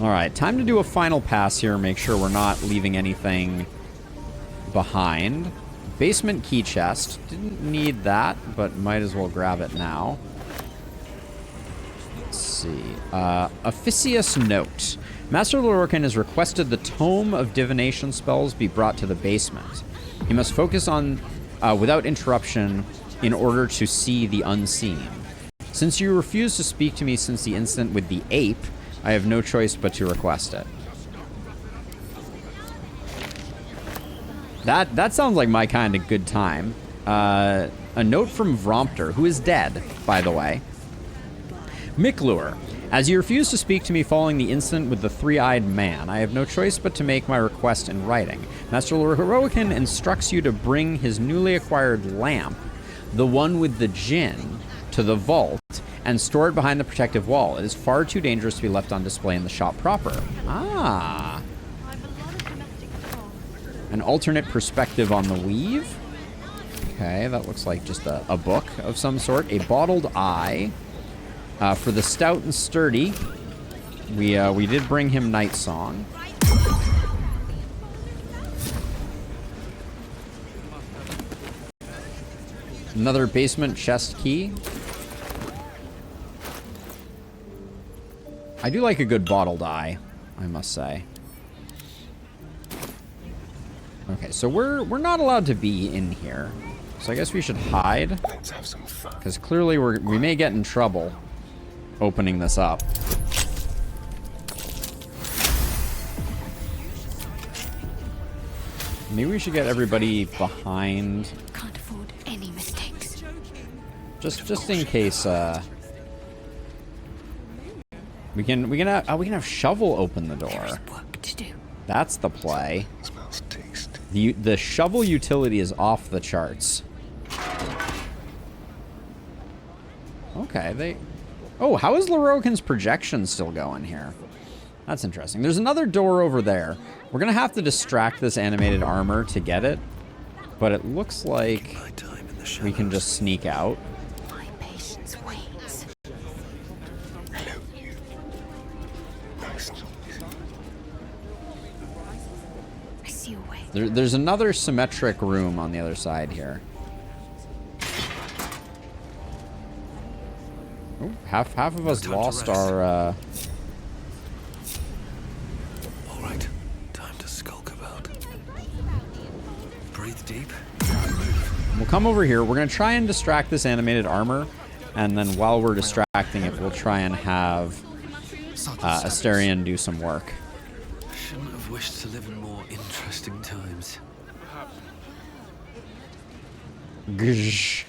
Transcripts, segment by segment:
Alright, time to do a final pass here. Make sure we're not leaving anything behind. Basement key chest. Didn't need that, but might as well grab it now. Let's see. Officious note. Master Lorcan has requested the Tome of Divination spells be brought to the basement. He must focus on without interruption in order to see the unseen. Since you refused to speak to me since the incident with the ape, I have no choice but to request it. That sounds like my kind of good time. A note from Vampiric, who is dead, by the way. Miklur, as you refuse to speak to me following the incident with the three-eyed man, I have no choice but to make my request in writing. Master Lorcan instructs you to bring his newly acquired lamp, the one with the djinn, to the vault and store it behind the protective wall. It is far too dangerous to be left on display in the shop proper. Ah. An alternate perspective on the weave. Okay, that looks like just a book of some sort. A bottled eye. For the stout and sturdy, we did bring him Night Song. Another basement chest key. I do like a good bottled eye, I must say. Okay, so we're not allowed to be in here. So I guess we should hide. Let's have some fun. Because clearly we may get in trouble opening this up. Maybe we should get everybody behind. Can't afford any mistakes. Just in case we can have Shovel open the door. There's work to do. That's the play. Smells tasty. The Shovel utility is off the charts. Okay, oh, how is Lorcan's projection still going here? That's interesting. There's another door over there. We're gonna have to distract this animated armor to get it, but it looks like we can just sneak out. My patience waits. Hello, you. Nice. I see a way. There's another symmetric room on the other side here. Oh, half of us lost our, All right, time to skulk about. Breathe deep. We'll come over here. We're going to try and distract this animated armor. And then while we're distracting it, we'll try and have Asterion do some work. Shouldn't have wished to live in more interesting times. Gzh.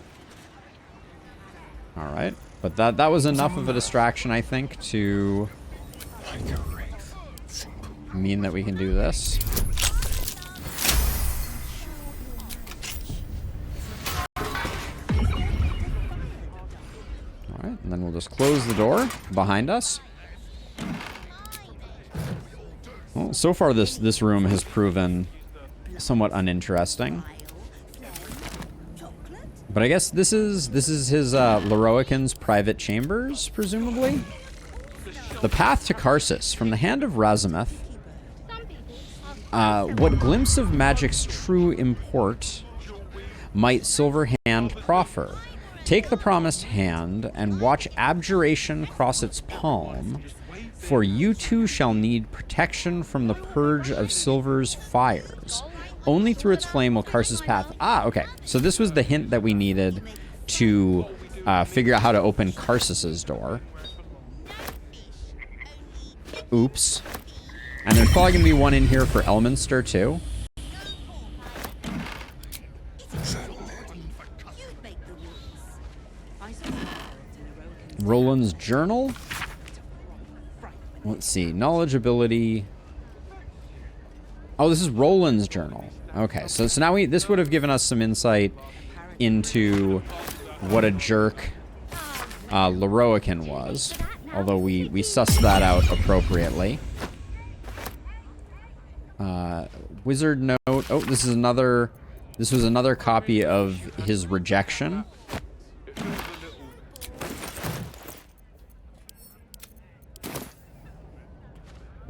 All right. But that was enough of a distraction, I think, to Like a wraith. Simple. mean that we can do this. Alright, and then we'll just close the door behind us. Well, so far this room has proven somewhat uninteresting. But I guess this is his Lorcan's private chambers, presumably. The path to Karsus, from the hand of Razumeth. What glimpse of magic's true import might Silver Hand proffer? Take the promised hand and watch abjuration cross its palm, for you too shall need protection from the purge of Silver's fires. Only through its flame will Karsus' path... Ah, okay. So this was the hint that we needed to figure out how to open Karsus' door. Oops. And there's probably going to be one in here for Elminster, too. Roland's journal. Let's see. Knowledge, ability... Oh, this is Roland's journal. Okay, so now this would have given us some insight into what a jerk Lorcan was, although we sussed that out appropriately. Wizard note. Oh, this was another copy of his rejection.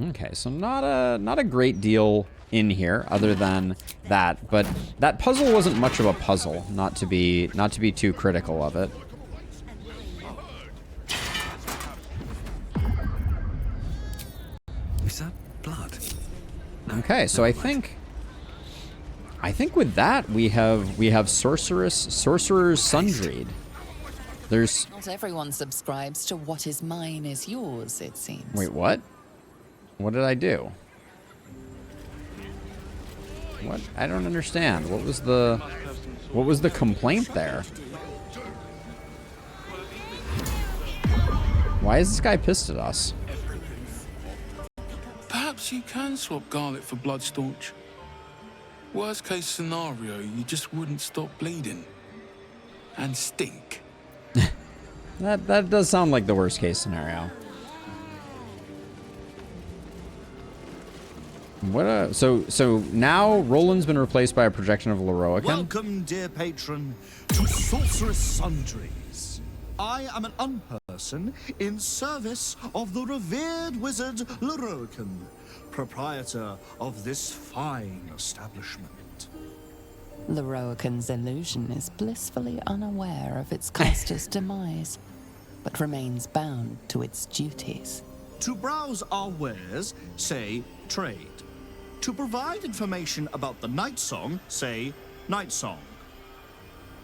Okay, so not a great deal in here other than that, but that puzzle wasn't much of a puzzle, not to be too critical of it. Is that blood? Okay, so I think with that we have sorcerer's sundried. There's Not everyone subscribes to what is mine is yours, it seems. Wait, what? What did I do? What? I don't understand. What was the complaint there? Why is this guy pissed at us? Perhaps you can swap garlic for blood staunch. Worst case scenario, you just wouldn't stop bleeding. And stink. That does sound like the worst case scenario. What so now Roland's been replaced by a projection of Leroican. Welcome, dear patron, to Sorceress Sundries. I am an unperson in service of the revered wizard Leroican, proprietor of this fine establishment. Leroican's illusion is blissfully unaware of its caster's demise, but remains bound to its duties. To browse our wares, say trade. To provide information about the night song, say night song.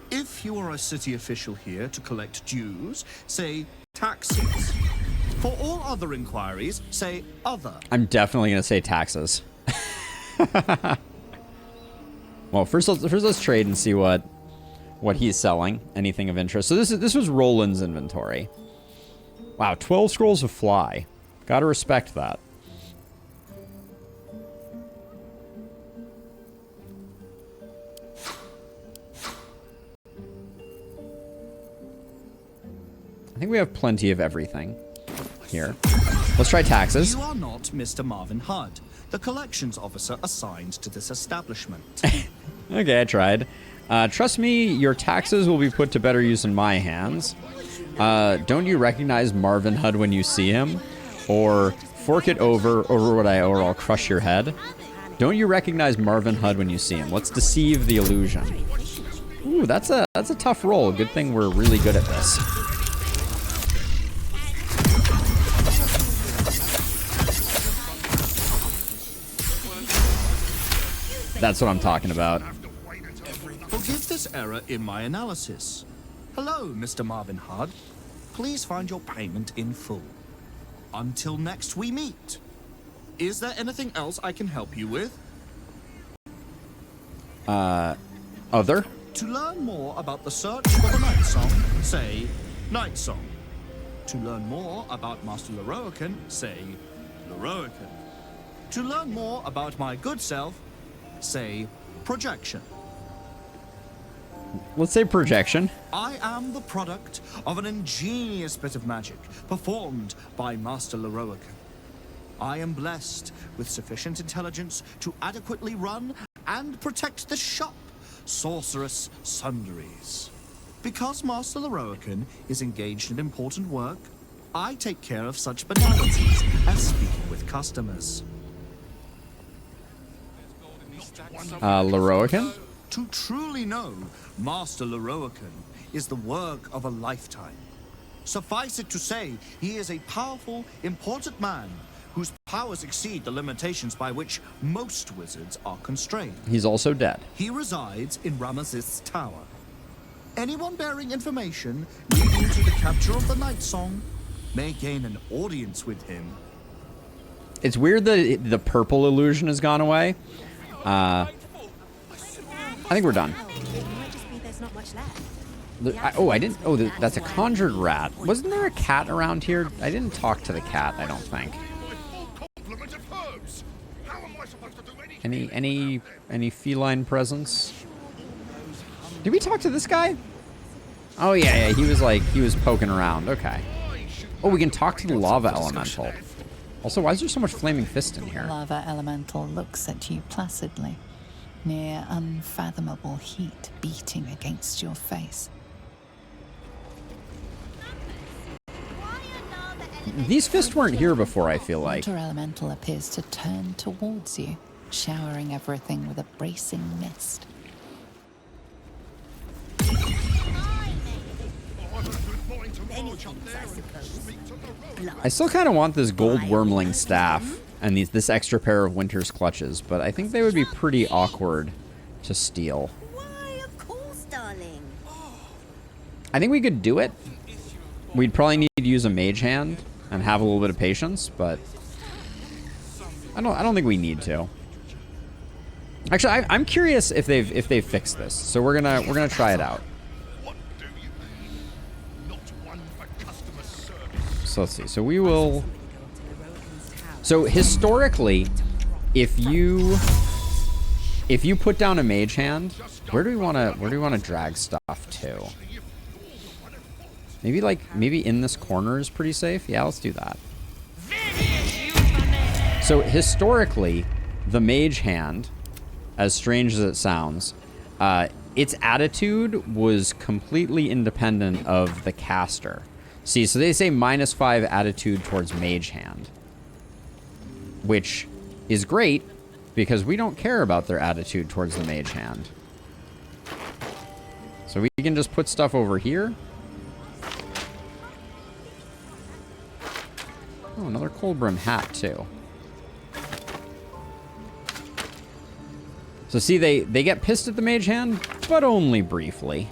If you are a city official here to collect dues, say taxes. For all other inquiries, say other. I'm definitely gonna say taxes. Well, first let's trade and see what he's selling. Anything of interest. So this was Roland's inventory. Wow, 12 scrolls of fly. Gotta respect that. I think we have plenty of everything here. Let's try taxes. You are not Mr. Marvin Hudd, the collections officer assigned to this establishment. Okay, I tried. Trust me, your taxes will be put to better use in my hands. Don't you recognize Marvin Hudd when you see him? Or fork it over what I owe or I'll crush your head. Don't you recognize Marvin Hudd when you see him? Let's deceive the illusion. Ooh, that's a tough roll. Good thing we're really good at this. That's what I'm talking about. Forgive this error in my analysis. Hello, Mr. Marvin Hudd. Please find your payment in full. Until next we meet. Is there anything else I can help you with? Other? To learn more about the search for the night song, say night song. To learn more about Master Leroican, say Leroican. To learn more about my good self, say projection. Let's say projection. I am the product of an ingenious bit of magic performed by Master Leroican. I am blessed with sufficient intelligence to adequately run and protect the shop, Sorceress Sundries. Because Master Leroican is engaged in important work, I take care of such banalities as speaking with customers. Leroican? To truly know Master Leroican is the work of a lifetime. Suffice it to say, he is a powerful, important man whose powers exceed the limitations by which most wizards are constrained. He's also dead. He resides in Ramesses Tower. Anyone bearing information leading to the capture of the Night Song may gain an audience with him. It's weird that the purple illusion has gone away. I think we're done. I didn't. Oh, that's a conjured rat. Wasn't there a cat around here? I didn't talk to the cat, I don't think. Any feline presence? Did we talk to this guy? Oh yeah, he was poking around. Okay. Oh, we can talk to the lava elemental. Also, why is there so much flaming fist in here? Lava elemental looks at you placidly, near unfathomable heat beating against your face. Why are lava These fists weren't here before, I feel like. Water elemental appears to turn towards you, showering everything with a bracing mist. I still kind of want this gold wormling staff and this extra pair of Winter's clutches, but I think they would be pretty awkward to steal. Why, of course, darling. I think we could do it. We'd probably need to use a mage hand and have a little bit of patience, but I don't think we need to. Actually, I'm curious if they've fixed this, so we're gonna try it out. So let's see. So we will. So historically, if you put down a mage hand, where do we want to drag stuff to? Maybe in this corner is pretty safe. Yeah, let's do that. So historically, the mage hand, as strange as it sounds, its attitude was completely independent of the caster. See, so they say -5 attitude towards mage hand, which is great because we don't care about their attitude towards the mage hand. So we can just put stuff over here. Oh, another cold brim hat too. So see, they get pissed at the mage hand, but only briefly.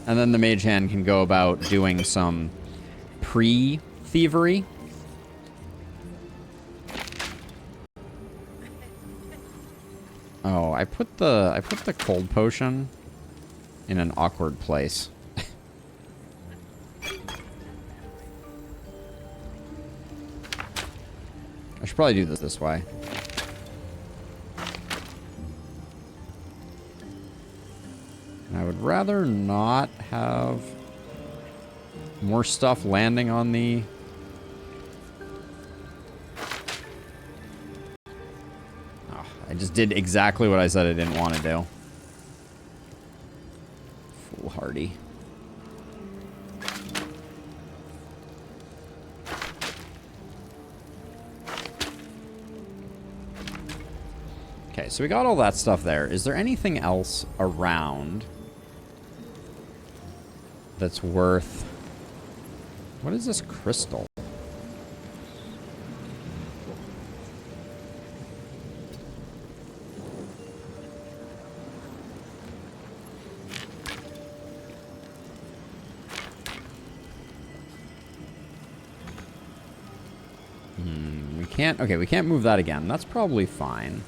And then the mage hand can go about doing some pre-thievery. Oh, I put the cold potion in an awkward place. I should probably do this way. I would rather not have more stuff landing on the... Oh, I just did exactly what I said I didn't want to do. Foolhardy. Okay, so we got all that stuff there. Is there anything else around that's worth... What is this crystal? We can't... Okay, we can't move that again. That's probably fine.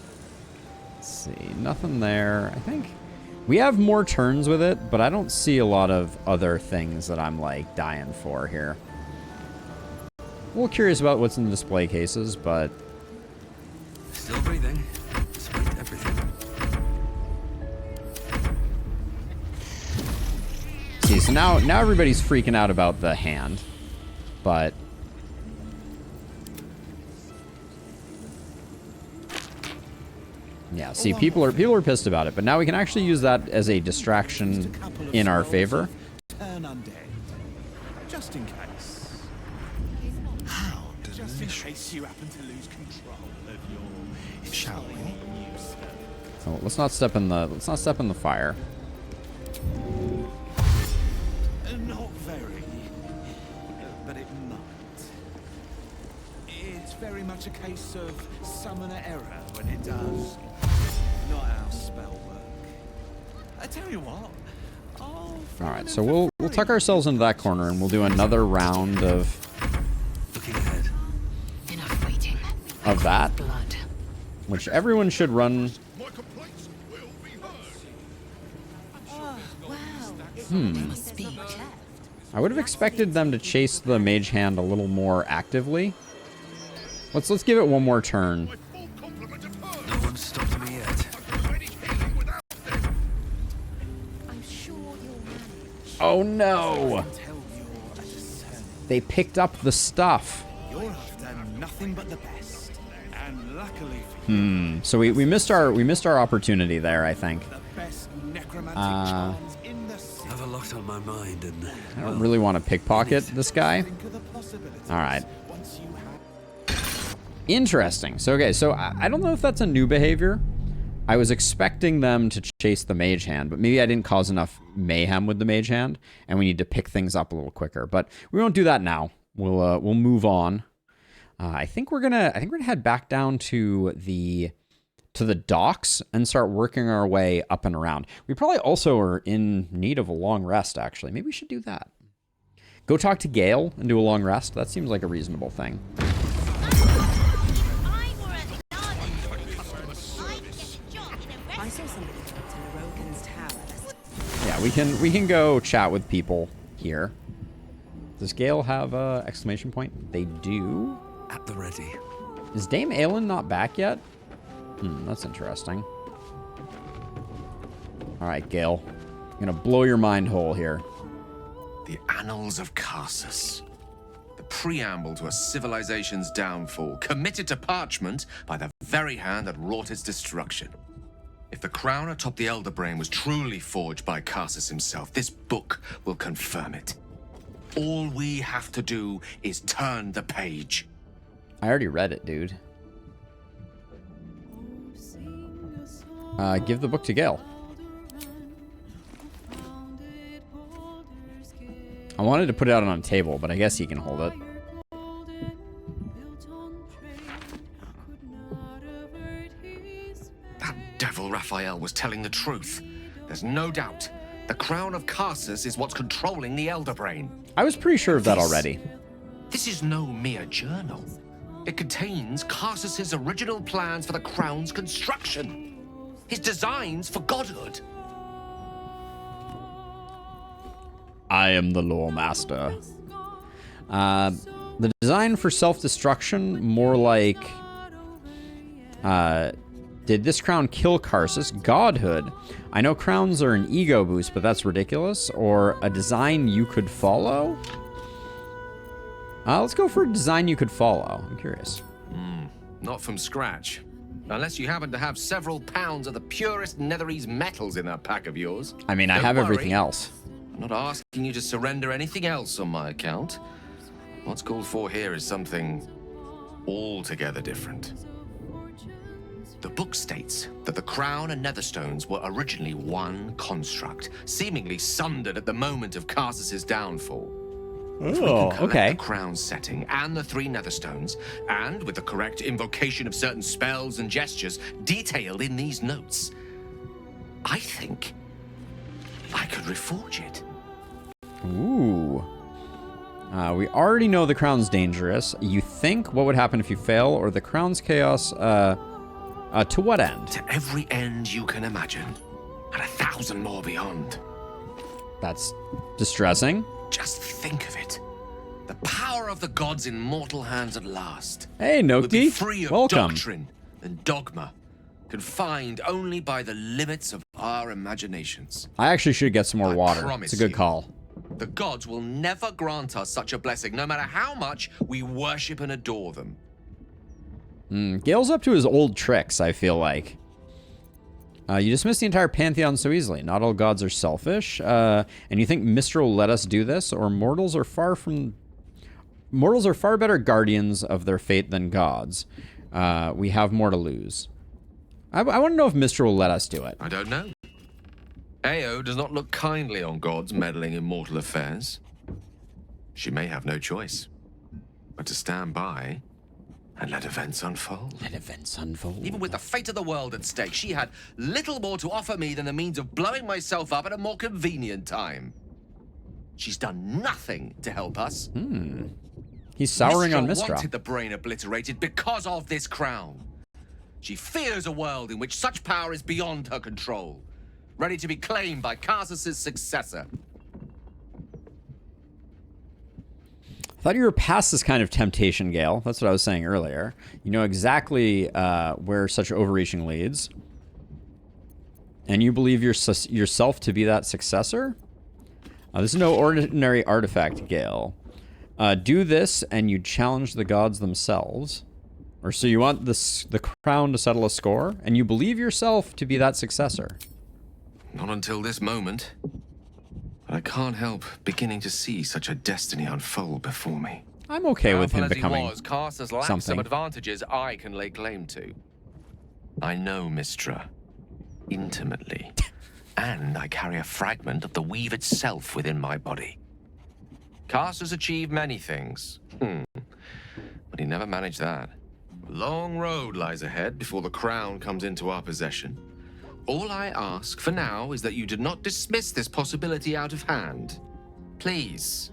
Let's see. Nothing there. I think... We have more turns with it, but I don't see a lot of other things that I'm, like, dying for here. A little curious about what's in the display cases, but... Still breathing, despite everything. See, so now everybody's freaking out about the hand, but... Yeah, see, people are pissed about it, but now we can actually use that as a distraction in our favor. Turn undead. Just in case. How Just in delicious. case you happen to lose control of your... Shall we? So let's not step in the fire. Not very, but it might. It's very much a case of summoner error when it does not our spell work. I tell you what, All right, so we'll tuck ourselves into that corner and we'll do another round of Looking ahead. Enough waiting. of that, Blood. which everyone should run. Must be. I would have expected them to chase the mage hand a little more actively. Let's give it one more turn. No one's stopped me yet. I'm sure you'll manage. Oh no! tell you're a discerning. They picked up the stuff. You're after nothing but the best. And luckily for you, So we missed our opportunity there, I think. the best necromantic charms in the city. Have a lot on my mind, and I don't really want to pickpocket this guy. All right. Interesting. So, okay, so I don't know if that's a new behavior. I was expecting them to chase the mage hand, but maybe I didn't cause enough mayhem with the mage hand, and we need to pick things up a little quicker. But we won't do that now. We'll move on. I think we're gonna head back down to the docks and start working our way up and around. We probably also are in need of a long rest, actually. Maybe we should do that. Go talk to Gale and do a long rest. That seems like a reasonable thing. I saw somebody talk to Rogan's tower. Yeah, we can go chat with people here. Does Gale have a exclamation point? They do. at the ready. Is Dame Aelin not back yet? That's interesting. All right, Gale. I'm gonna blow your mind hole here. The Annals of Karsus. The preamble to a civilization's downfall, committed to parchment by the very hand that wrought its destruction. If the crown atop the Elder Brain was truly forged by Karsus himself, this book will confirm it. All we have to do is turn the page. I already read it, dude. Give the book to Gale. I wanted to put it out on a table, but I guess he can hold it. That devil Raphael was telling the truth. There's no doubt. The crown of Karsus is what's controlling the Elder Brain. I was pretty sure of that already. This is no mere journal. It contains Karsus's original plans for the crown's construction. His designs for godhood. I am the lore master. The design for self-destruction, more like... did this crown kill Karsus? Godhood. I know crowns are an ego boost, but that's ridiculous. Or a design you could follow? Let's go for a design you could follow. I'm curious. Not from scratch. Unless you happen to have several pounds of the purest Netherese metals in that pack of yours. I mean, I have everything else. I'm not asking you to surrender anything else on my account. What's called for here is something altogether different. The book states that the crown and netherstones were originally one construct, seemingly sundered at the moment of Karsus's downfall. If we can collect the crown's setting and the 3 netherstones, and with the correct invocation of certain spells and gestures detailed in these notes, I think I could reforge it. Ooh. We already know the crown's dangerous. You think what would happen if you fail, or the crown's chaos, to what end? To every end you can imagine, and 1,000 more beyond. That's distressing. Just think of it. The power of the gods in mortal hands at last. Hey, Would be Nokti. free of Welcome. doctrine and dogma, confined only by the limits of our imaginations. I actually should get some more I water. promise It's a good you. call. The gods will never grant us such a blessing, no matter how much we worship and adore them. Gale's up to his old tricks, I feel like. You dismiss the entire pantheon so easily. Not all gods are selfish. And you think Mistral will let us do this? Or mortals are far better guardians of their fate than gods. We have more to lose. I want to know if Mistral will let us do it. I don't know. Ao does not look kindly on gods meddling in mortal affairs. She may have no choice but to stand by and let events unfold. Let events unfold. Even with the fate of the world at stake, she had little more to offer me than the means of blowing myself up at a more convenient time. She's done nothing to help us. He's souring on Mistral Mistral. wanted the brain obliterated because of this crown. She fears a world in which such power is beyond her control, ready to be claimed by Karsus's successor. I thought you were past this kind of temptation, Gale. That's what I was saying earlier. You know exactly where such overreaching leads. And you believe yourself to be that successor? This is no ordinary artifact, Gale. Do this and you challenge the gods themselves. Or so you want the crown to settle a score? And you believe yourself to be that successor? Not until this moment. I can't help beginning to see such a destiny unfold before me. I'm okay with him Powerful as becoming he was, Carsus lacks something. some advantages I can lay claim to. I know Mistra intimately, and I carry a fragment of the weave itself within my body. Carsus achieved many things, but he never managed that. A long road lies ahead before the crown comes into our possession. All I ask for now is that you do not dismiss this possibility out of hand. Please.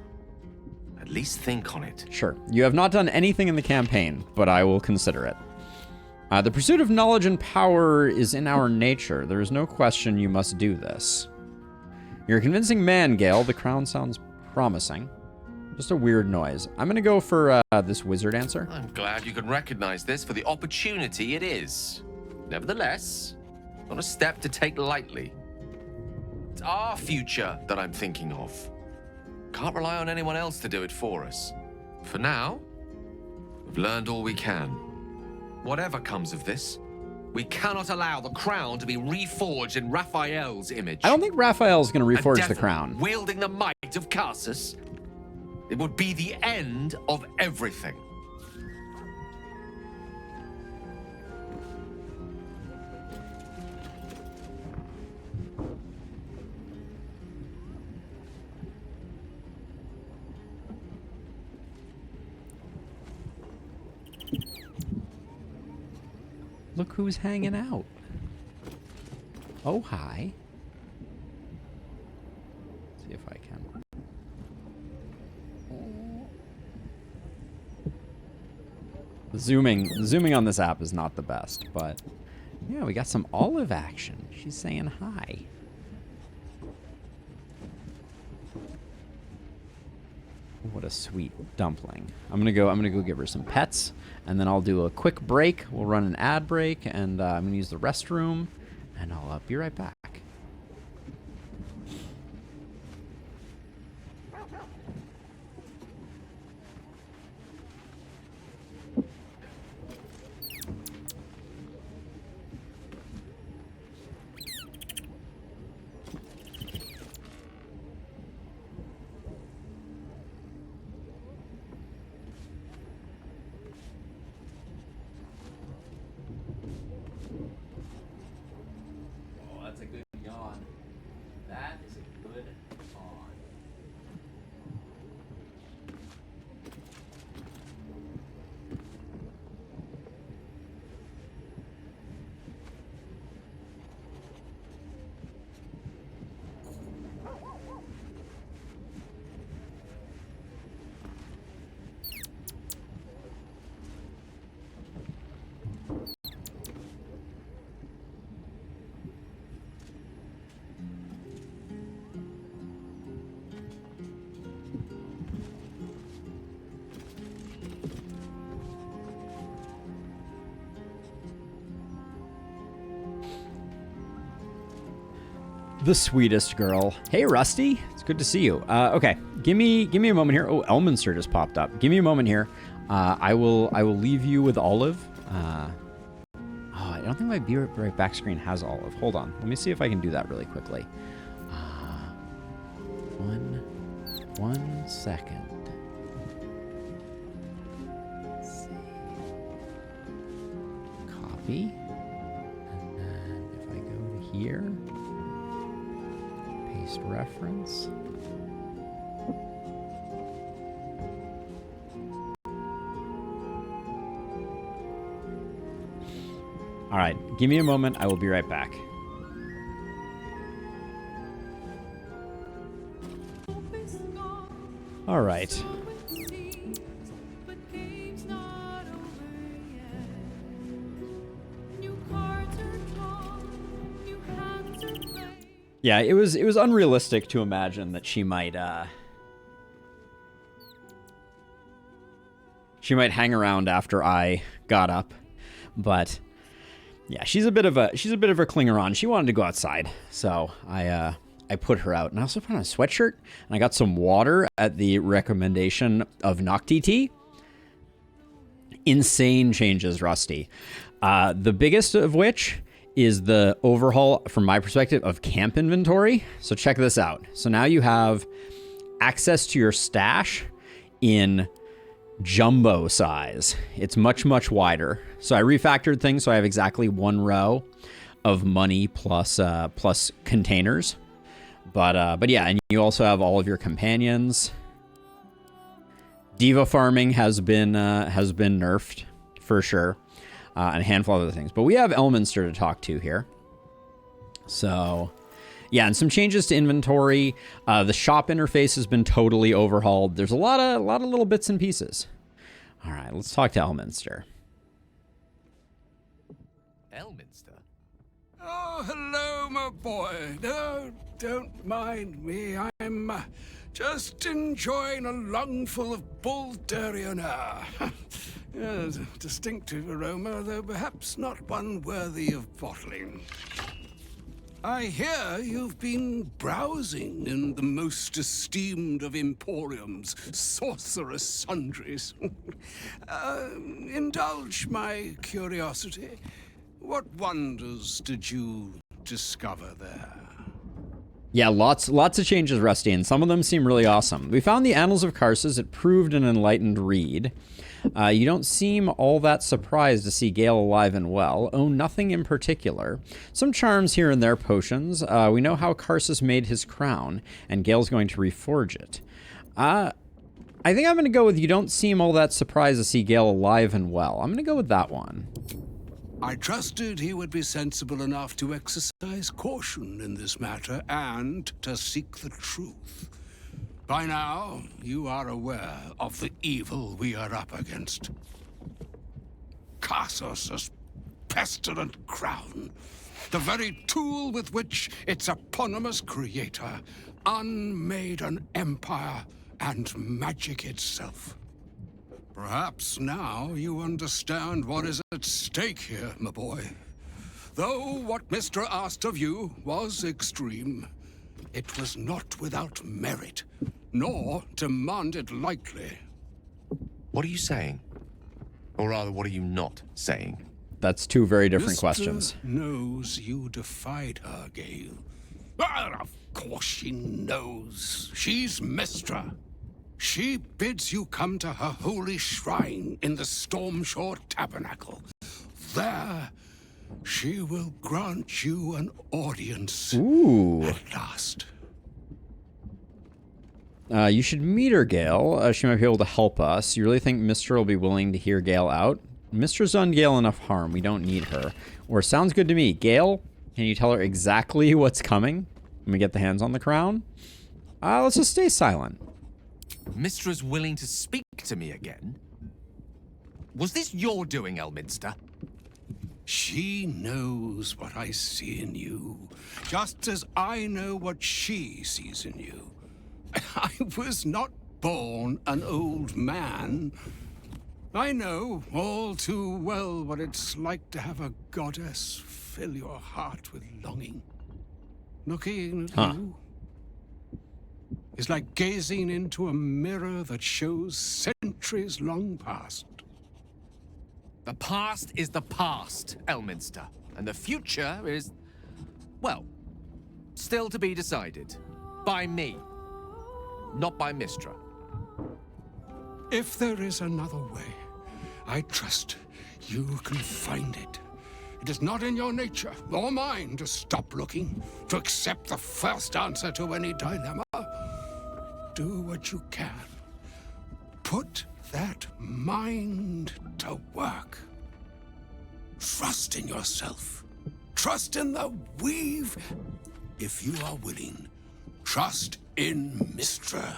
At least think on it. Sure. You have not done anything in the campaign, but I will consider it. The pursuit of knowledge and power is in our nature. There is no question you must do this. You're a convincing man, Gale. The crown sounds promising. Just a weird noise. I'm going to go for this wizard answer. I'm glad you can recognize this for the opportunity it is. Nevertheless, not a step to take lightly. It's our future that I'm thinking of. Can't rely on anyone else to do it for us. For now, we've learned all we can. Whatever comes of this, we cannot allow the crown to be reforged in Raphael's image. I don't think Raphael's going to reforge the devil crown. wielding the might of Carsus. It would be the end of everything. Look who's hanging out. Oh, hi. Let's see if I can. The zooming on this app is not the best, but yeah, we got some Olive action. She's saying hi. What a sweet dumpling. I'm gonna go give her some pets, and then I'll do a quick break. We'll run an ad break, and I'm gonna use the restroom, and I'll be right back. The sweetest girl. Hey, Rusty. It's good to see you. Okay, give me a moment here. Oh, Elminster just popped up. Give me a moment here. I will leave you with Olive. Oh, I don't think my Be Right Back screen has Olive. Hold on. Let me see if I can do that really quickly. One second. Let's see. Copy. And then if I go to here. Paste reference. All right, give me a moment. I will be right back. All right. Yeah, it was unrealistic to imagine that she might hang around after I got up, but yeah, she's a bit of a clinger on. She wanted to go outside, so I put her out, and I also put on a sweatshirt, and I got some water at the recommendation of Noctiti. Insane changes, Rusty. The biggest of which is the overhaul, from my perspective, of camp inventory. So check this out. So now you have access to your stash in jumbo size. It's much, much wider. So I refactored things so I have exactly one row of money plus containers. But yeah, and you also have all of your companions. Diva farming has been nerfed for sure, and a handful of other things. But we have Elminster to talk to here. So yeah, and some changes to inventory. The shop interface has been totally overhauled. There's a lot of little bits and pieces. All right, let's talk to Elminster. Elminster? Oh, hello, my boy. No, don't mind me. I'm just enjoying a lungful of Baldurian air. Yes, a distinctive aroma, though perhaps not one worthy of bottling. I hear you've been browsing in the most esteemed of emporiums, sorcerous sundries. Indulge my curiosity. What wonders did you discover there? Yeah, lots of changes, Rusty, and some of them seem really awesome. We found the Annals of Karsus. It proved an enlightened read. You don't seem all that surprised to see Gale alive and well. Oh, nothing in particular. Some charms here and there, potions. We know how Karsus made his crown, and Gale's going to reforge it. I think I'm going to go with you don't seem all that surprised to see Gale alive and well. I'm going to go with that one. I trusted he would be sensible enough to exercise caution in this matter and to seek the truth. By now, you are aware of the evil we are up against. Karsus' pestilent crown, the very tool with which its eponymous creator unmade an empire and magic itself. Perhaps now you understand what is at stake here, my boy. Though what Mr. asked of you was extreme, it was not without merit, nor demanded lightly. What are you saying? Or rather, what are you not saying? That's two very different questions. Knows you defied her, Gale. Of course she knows. She's Mistra. She bids you come to her holy shrine in the Stormshore Tabernacle. There, she will grant you an audience. Ooh. At last. You should meet her, Gale. She might be able to help us. You really think Mistra will be willing to hear Gale out? Mistra's done Gale enough harm. We don't need her. Or sounds good to me. Gale, can you tell her exactly what's coming when we get the hands on the crown? Let's just stay silent. Mistra's willing to speak to me again? Was this your doing, Elminster? She knows what I see in you, just as I know what she sees in you. I was not born an old man. I know all too well what it's like to have a goddess fill your heart with longing. Looking at you is like gazing into a mirror that shows centuries long past. The past is the past, Elminster. And the future is, well, still to be decided. By me. Not by Mistra. If there is another way, I trust you can find it. It is not in your nature, or mine, to stop looking, to accept the first answer to any dilemma. Do what you can. Put that mind to work. Trust in yourself. Trust in the weave. If you are willing, trust in Mistra.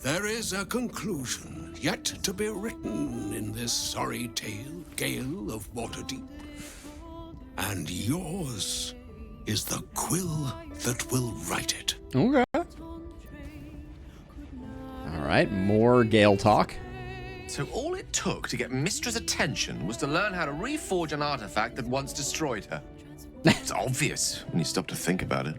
There is a conclusion yet to be written in this sorry tale, Gale of Waterdeep. And yours is the quill that will write it. Okay. All right, more Gale talk. So all it took to get Mistra's attention was to learn how to reforge an artifact that once destroyed her. It's obvious when you stop to think about it.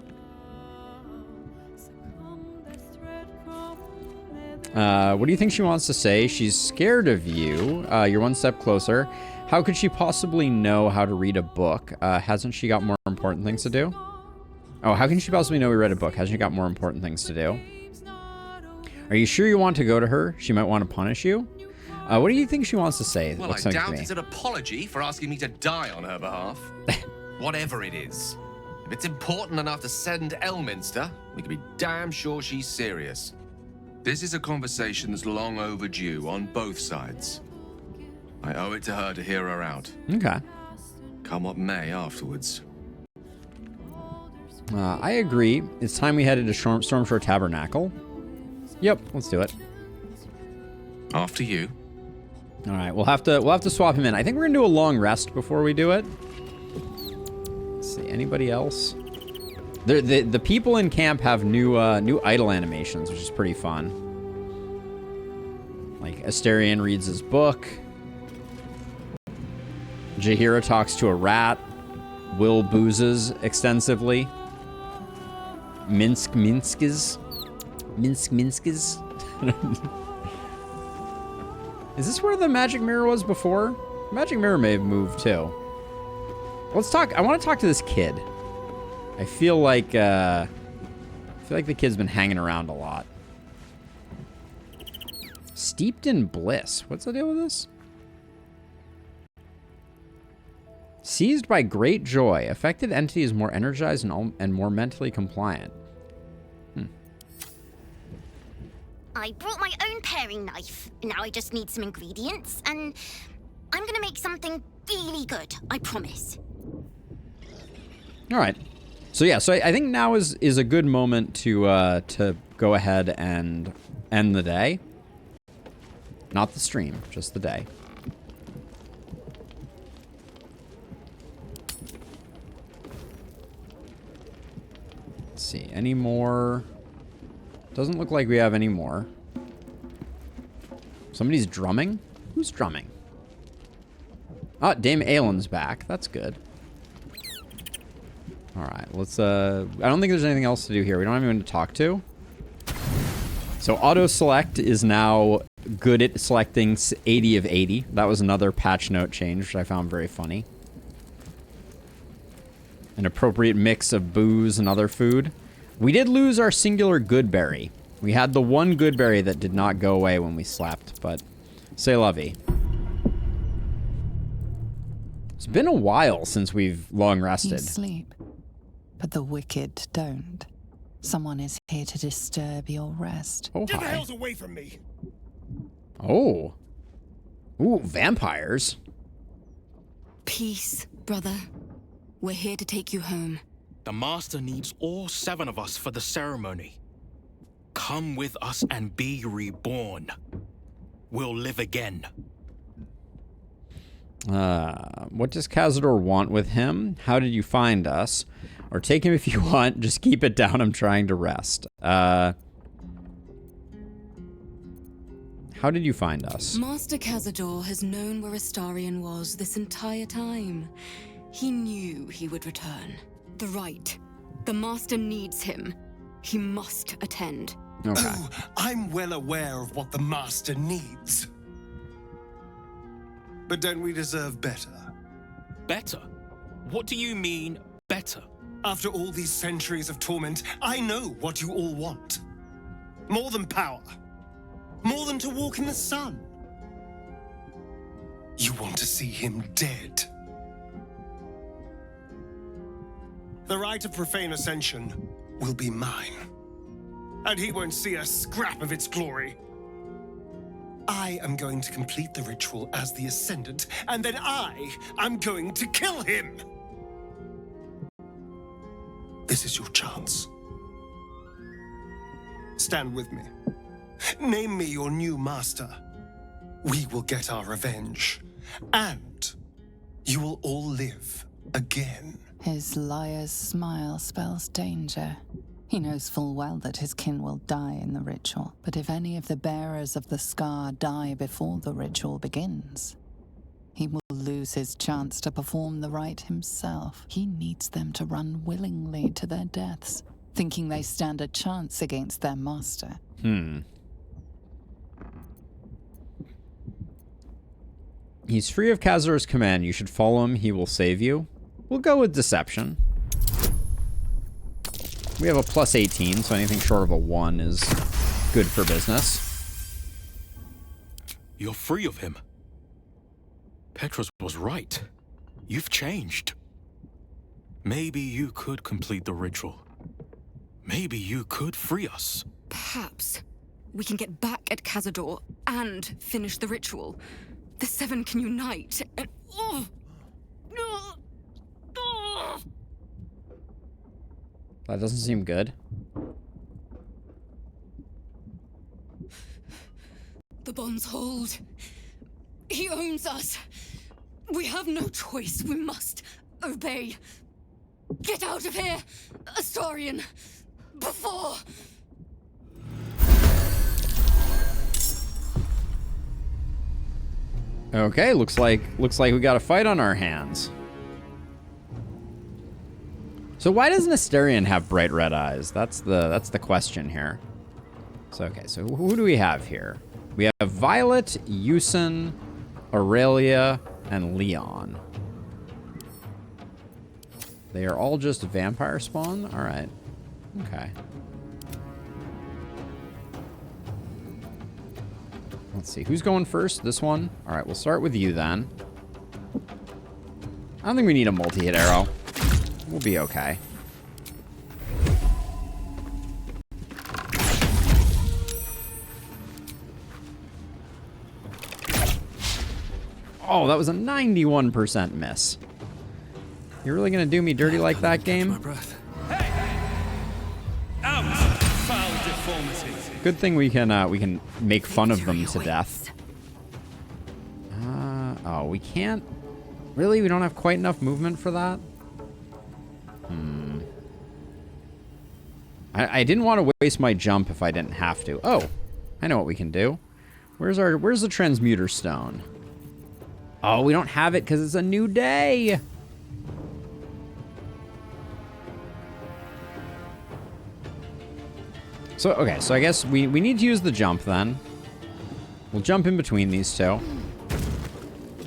What do you think she wants to say? She's scared of you. You're one step closer. How could she possibly know how to read a book? Hasn't she got more important things to do? Oh, how can she possibly know we read a book? Hasn't she got more important things to do? Are you sure you want to go to her? She might want to punish you. What do you think she wants to say? Well, I doubt it's an apology for asking me to die on her behalf. Whatever it is. If it's important enough to send Elminster, we can be damn sure she's serious. This is a conversation that's long overdue on both sides. I owe it to her to hear her out. Okay. Come what may afterwards. I agree. It's time we headed to Stormshore Tabernacle. Yep, let's do it. After you. All right, we'll have to swap him in. I think we're gonna do a long rest before we do it. Let's see, anybody else? The people in camp have new idle animations, which is pretty fun. Like Asterion reads his book. Jaheira talks to a rat. Will boozes extensively. Minskis. Is this where the magic mirror was before? Magic mirror may have moved too. Let's talk. I want to talk to this kid. I feel like the kid's been hanging around a lot. Steeped in bliss. What's the deal with this? Seized by great joy, affected entity is more energized and more mentally compliant. I brought my own paring knife. Now I just need some ingredients, and I'm gonna make something really good, I promise. All right. So yeah, so I think now is a good moment to go ahead and end the day. Not the stream, just the day. Let's see, any more? Doesn't look like we have any more. Somebody's drumming? Who's drumming? Oh, Dame Aylin's back. That's good. All right, let's, I don't think there's anything else to do here. We don't have anyone to talk to. So auto select is now good at selecting 80 of 80. That was another patch note change, which I found very funny. An appropriate mix of booze and other food. We did lose our singular good berry. We had the one good berry that did not go away when we slept, but c'est la vie. It's been a while since we've long rested. You sleep, but the wicked don't. Someone is here to disturb your rest. Oh, Get the hi. hells away from me! Oh. Ooh, vampires. Peace, brother. We're here to take you home. The Master needs all 7 of us for the ceremony. Come with us and be reborn. We'll live again. What does Cazador want with him? How did you find us? Or take him if you want. Just keep it down. I'm trying to rest. How did you find us? Master Cazador has known where Astarion was this entire time. He knew he would return. The rite. The Master needs him. He must attend. Okay. Oh, I'm well aware of what the Master needs. But don't we deserve better? Better? What do you mean, better? After all these centuries of torment, I know what you all want. More than power. More than to walk in the sun. You want to see him dead. The rite of profane ascension will be mine. And he won't see a scrap of its glory. I am going to complete the ritual as the Ascendant, and then I am going to kill him! This is your chance. Stand with me. Name me your new master. We will get our revenge. And you will all live again. His liar's smile spells danger. He knows full well that his kin will die in the ritual. But if any of the bearers of the scar die before the ritual begins, he will lose his chance to perform the rite himself. He needs them to run willingly to their deaths, thinking they stand a chance against their master. He's free of Khazar's command. You should follow him. He will save you. We'll go with deception. We have a plus 18, so anything short of a 1 is good for business. You're free of him. Petros was right. You've changed. Maybe you could complete the ritual. Maybe you could free us. Perhaps we can get back at Khazad and finish the ritual. The Seven can unite and... That doesn't seem good. The bonds hold. He owns us. We have no choice. We must obey. Get out of here, Astarion. Before... Okay, looks like we got a fight on our hands. So why doesn't Astarion have bright red eyes? That's the question here. So okay, so who do we have here? We have Violet, Yusin, Aurelia, and Leon. They are all just vampire spawn? Alright. Okay. Let's see, who's going first? This one? Alright, we'll start with you then. I don't think we need a multi-hit arrow. We'll be okay. Oh, that was a 91% miss. You're really gonna do me dirty like that, game? Good thing we can make fun of them to death. Oh, we can't. Really, we don't have quite enough movement for that. I didn't want to waste my jump if I didn't have to. Oh, I know what we can do. Where's the transmuter stone? Oh, we don't have it because it's a new day. So, okay, so I guess we need to use the jump then. We'll jump in between these two.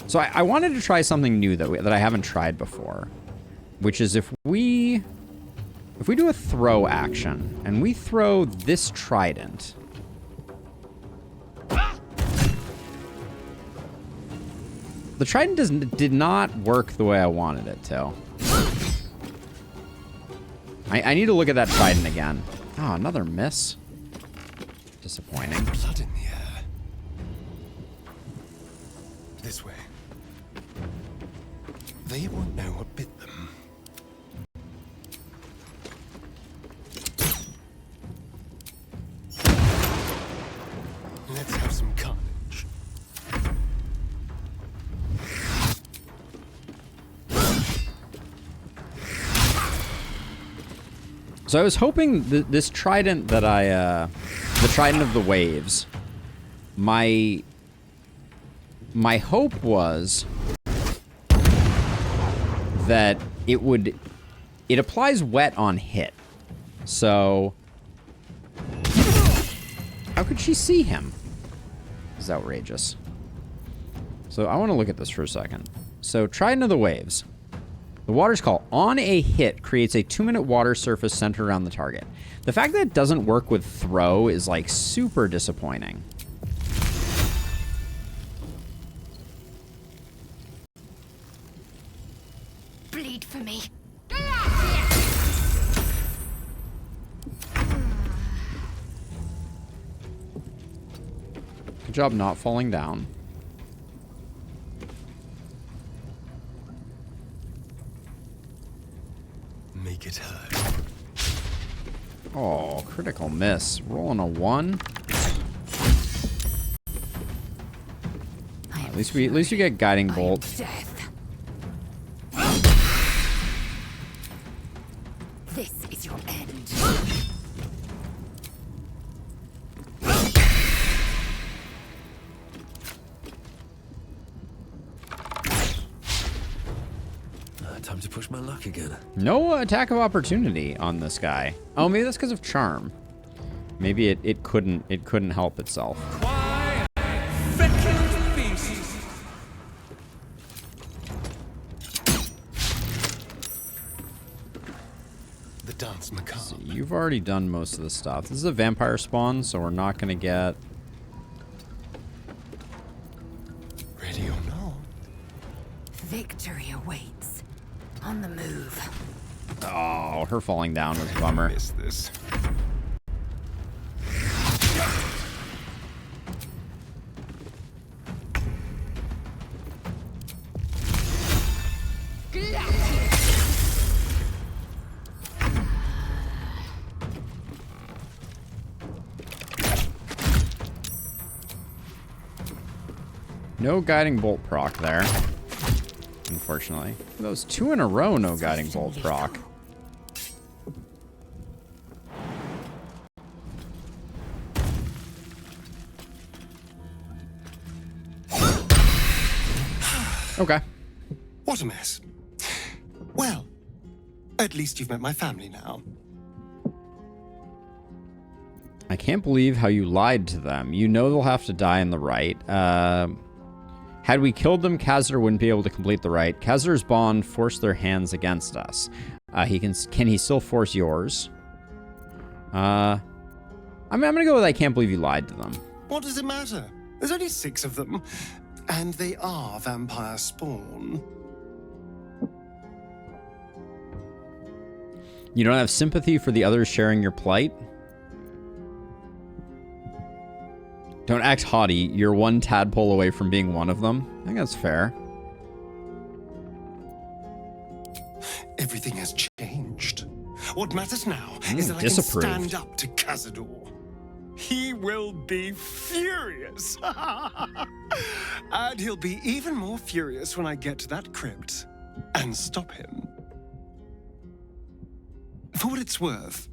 So I wanted to try something new that I haven't tried before, which is if we do a throw action and we throw this trident. The trident did not work the way I wanted it to. I need to look at that trident again. Oh, another miss. Disappointing. Blood in the air. This way. They won't know what bit them. Let's have some carnage. So I was hoping this trident that the trident of the waves, my hope was that it applies wet on hit. So how could she see him? This is outrageous. So I want to look at this for a second. So trident of the waves. The water's call on a hit creates a 2-minute water surface centered around the target. The fact that it doesn't work with throw is like super disappointing. Bleed for me. Good job not falling down. Make it hurt. Oh, critical miss. Rolling a 1. At least we get guiding bolt. This is your end. Time to push my luck again. No attack of opportunity on this guy. Oh, maybe that's because of charm. Maybe it couldn't help itself. dance macabre. So you've already done most of the stuff. This is a vampire spawn, so we're not going to get... Ready or not? Victory awaits. On the move. Oh, her falling down was a bummer. Missed this. No guiding bolt proc there, unfortunately. Those 2 in a row, no guiding bolt proc. Okay. What a mess. Well, at least you've met my family now. I can't believe how you lied to them. You know they'll have to die in the rite. Had we killed them, Khazar wouldn't be able to complete the rite. Khazar's bond forced their hands against us. Can he still force yours? I'm gonna go with I can't believe you lied to them. What does it matter? There's only 6 of them, and they are vampire spawn. You don't have sympathy for the others sharing your plight? Don't act haughty. You're one tadpole away from being one of them. I think that's fair. Everything has changed. What matters now is that I can stand up to Cazador. He will be furious. And he'll be even more furious when I get to that crypt and stop him. For what it's worth,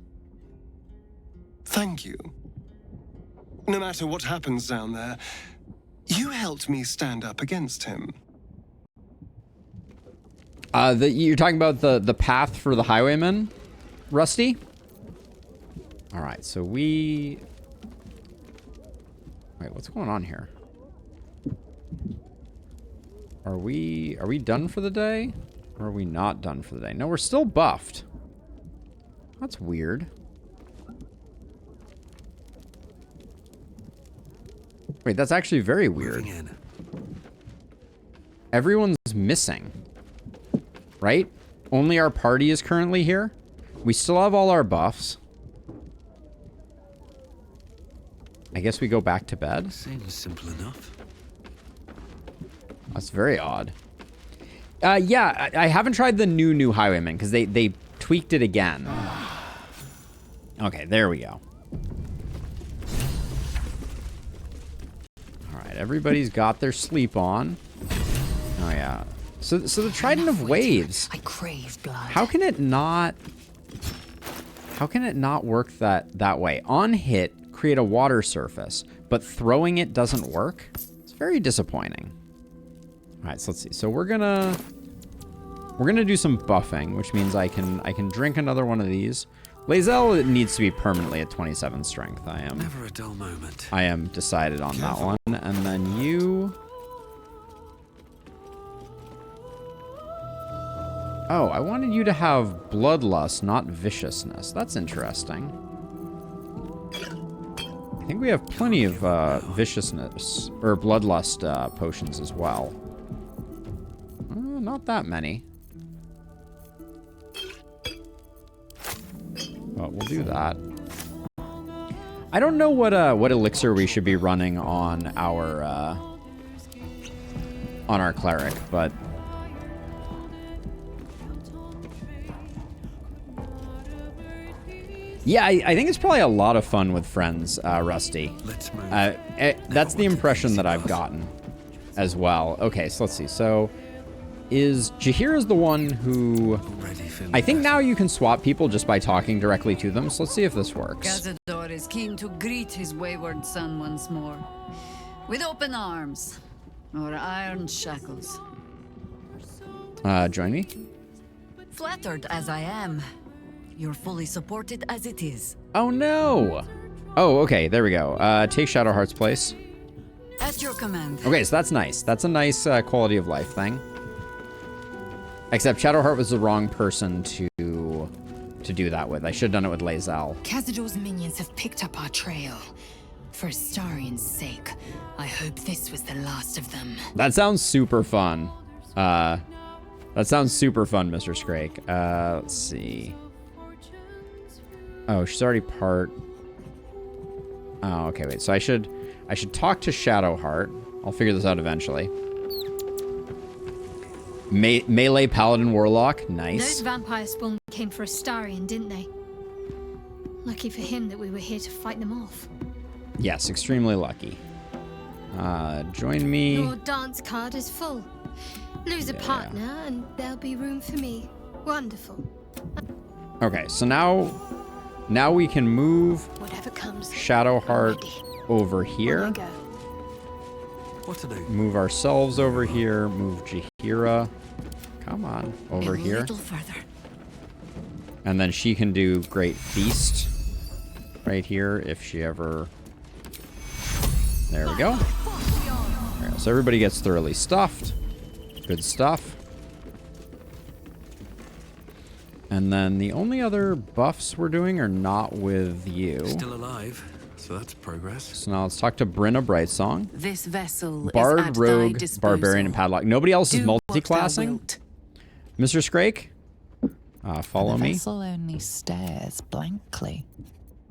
thank you. No matter what happens down there, you helped me stand up against him. You're talking about the path for the highwaymen, Rusty? All right, so we... Wait, what's going on here? Are we done for the day? Or are we not done for the day? No, we're still buffed. That's weird. Wait, that's actually very weird. Everyone's missing. Right? Only our party is currently here. We still have all our buffs. I guess we go back to bed. Seems simple enough. That's very odd. Yeah, I haven't tried the new Highwayman because they tweaked it again. Okay, there we go. All right, everybody's got their sleep on. Oh yeah. So the Trident of Waves. I crave blood. How can it not work that way? On hit, create a water surface, but throwing it doesn't work? It's very disappointing. All right, so let's see. So we're gonna do some buffing, which means I can drink another one of these. Lae'zel, it needs to be permanently at 27 strength. Never a dull moment. I am decided on that one. And then you... Oh, I wanted you to have bloodlust, not viciousness. That's interesting. I think we have plenty of viciousness or bloodlust potions as well. Not that many. But we'll do that. I don't know what elixir we should be running on our cleric, but yeah, I think it's probably a lot of fun with friends, Rusty. Let's move. That's the impression that I've gotten as well. Okay, so let's see. So is Jaheira's the one who... I think now you can swap people just by talking directly to them. So let's see if this works. Cazador is keen to greet his wayward son once more. With open arms. Or iron shackles. Join me. Flattered as I am, you're fully supported as it is. Oh no! Oh, okay, there we go. Take Shadowheart's place. At your command. Okay, so that's nice. That's a nice quality of life thing. Except Shadowheart was the wrong person to to do that with. I should have done it with Lae'zel. Cazador's minions have picked up our trail. For Astarian's sake, I hope this was the last of them. That sounds super fun. That sounds super fun, Mr. Scrake. Let's see. Oh, she's already part. Oh, okay, wait. So I should talk to Shadowheart. I'll figure this out eventually. Melee Paladin Warlock. Nice. Those vampire spawn came for Astarian, didn't they? Lucky for him that we were here to fight them off. Yes, extremely lucky. Join me. Your dance card is full. Lose a partner and there'll be room for me. Wonderful. Okay, so now we can move Whatever comes. Shadowheart over here. What to do? Move ourselves over here. Move Jaheira. Come on, over here. A little further. And then she can do Great Feast right here if she ever... There we go. There we go. So everybody gets thoroughly stuffed. Good stuff. And then the only other buffs we're doing are not with you. Still alive, so that's progress. So now let's talk to Brenna Brightsong. This vessel Bard, is at Rogue, thy disposal. Barbarian, and Padlock. Nobody else is Do what thou multi-classing? wilt. Mr. Scrake? Follow the me. vessel only stares blankly.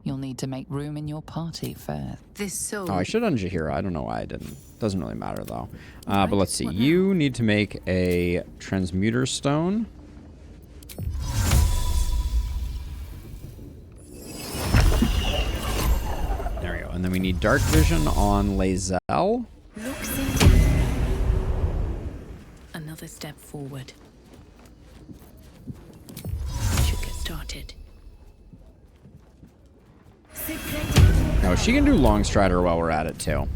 You'll need to make room in your party first. This soul. Oh, I should have done Jaheira. I don't know why I didn't. Doesn't really matter, though. But let's see. You need to make a Transmuter Stone. There we go. And then we need Dark Vision on Lae'zel. Another step forward. Should get started. Oh, she can do Long Strider while we're at it, too.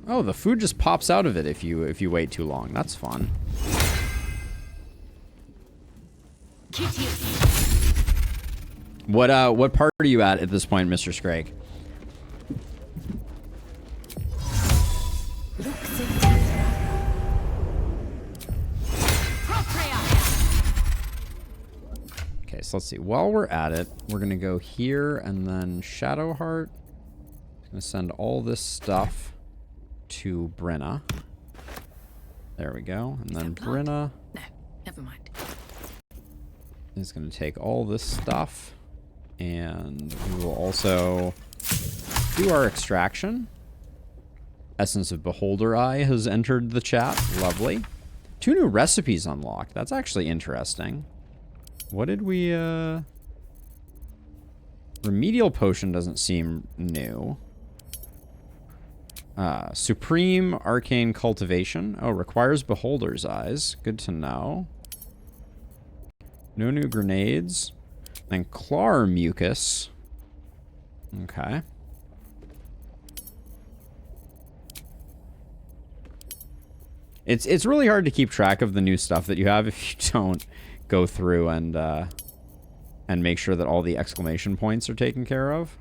Oh, the food just pops out of it if you wait too long. That's fun. What part are you at this point, Mr. Scrake? Okay, so let's see. While we're at it, we're gonna go here and then Shadowheart. Gonna send all this stuff to Brenna. There we go. And then Brenna No, never mind. is going to take all this stuff. And we will also do our extraction. Essence of Beholder Eye has entered the chat. Lovely. 2 new recipes unlocked. That's actually interesting. What did we... Remedial Potion doesn't seem new. Supreme Arcane Cultivation. Oh, requires Beholder's Eyes. Good to know. No new grenades. Then Clar Mucus. Okay. It's really hard to keep track of the new stuff that you have if you don't go through and make sure that all the exclamation points are taken care of.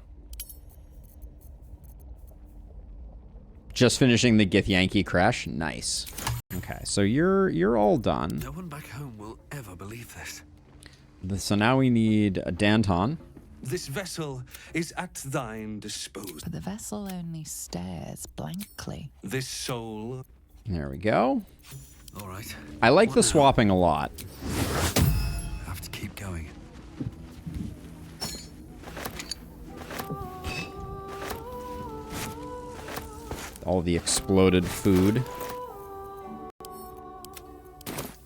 Just finishing the Githyanki crash. Nice. Okay, so you're all done. No one back home will ever believe this. So now we need a Danton. This vessel is at thine disposal. But the vessel only stares blankly. This soul. There we go. All right. I like the swapping a lot. Have to keep going. All the exploded food.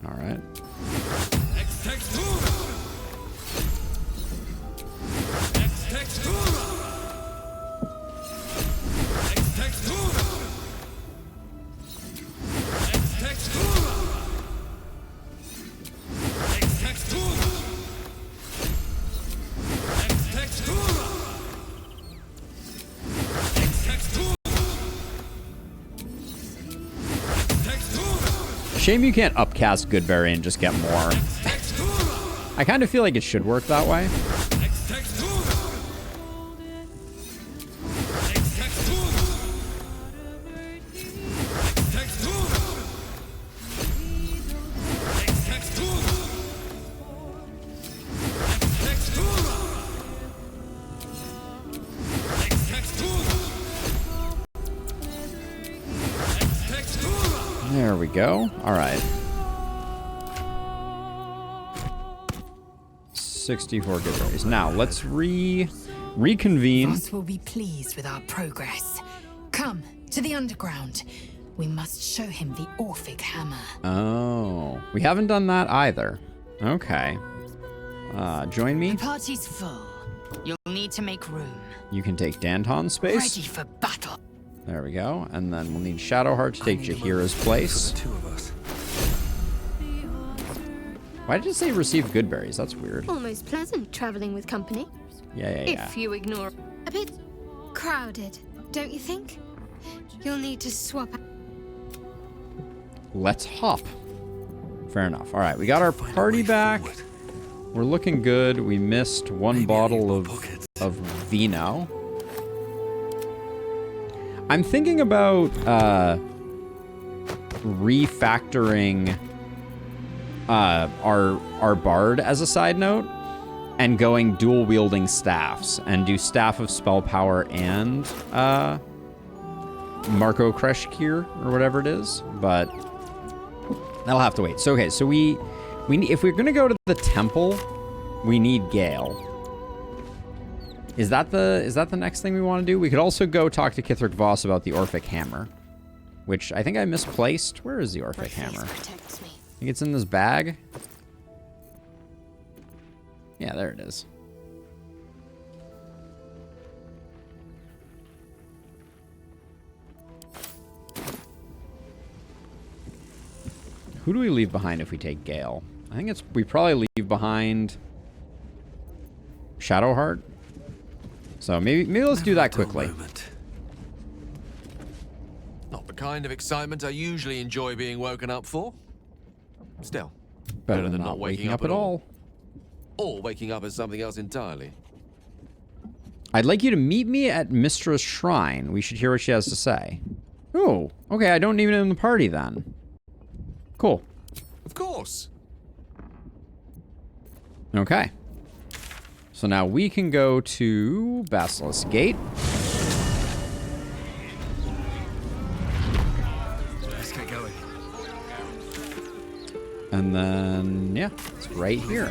All right. Shame you can't upcast Goodberry and just get more. I kind of feel like it should work that way. There we go. All right. 64 good berries. Now, let's reconvene. Voss will be pleased with our progress. Come, to the underground. We must show him the Orphic hammer. Oh, we haven't done that either. Okay. Join me. The party's full. You'll need to make room. You can take Danton's space. Ready for battle. There we go. And then we'll need Shadowheart to take Jaheira's place. Two of us. Why did it say receive good berries? That's weird. Almost pleasant traveling with company. Yeah. If you ignore... A bit crowded, don't you think? You'll need to swap... Let's hop. Fair enough. All right, we got our party back. We're looking good. We missed one bottle of vino. I'm thinking about refactoring our bard as a side note and going dual wielding staffs and do Staff of Spell Power and Marco Kreshkir or whatever it is, but that'll have to wait. So okay, so we if we're gonna go to the temple, we need Gale. Is that the next thing we want to do? We could also go talk to Kithric Voss about the Orphic hammer, which I think I misplaced. Where is the Orphic hammer? I think it's in this bag. Yeah, there it is. Who do we leave behind if we take Gale? I think we probably leave behind Shadowheart. So maybe let's do that quickly. Not the kind of excitement I usually enjoy being woken up for. Still, Better than not waking up at all. Or waking up as something else entirely. I'd like you to meet me at Mistra's shrine. We should hear what she has to say. Oh, okay, I don't need him in the party then. Cool. Of course. Okay. So now we can go to Basilisk Gate. Let's get going. And then, yeah, it's right here.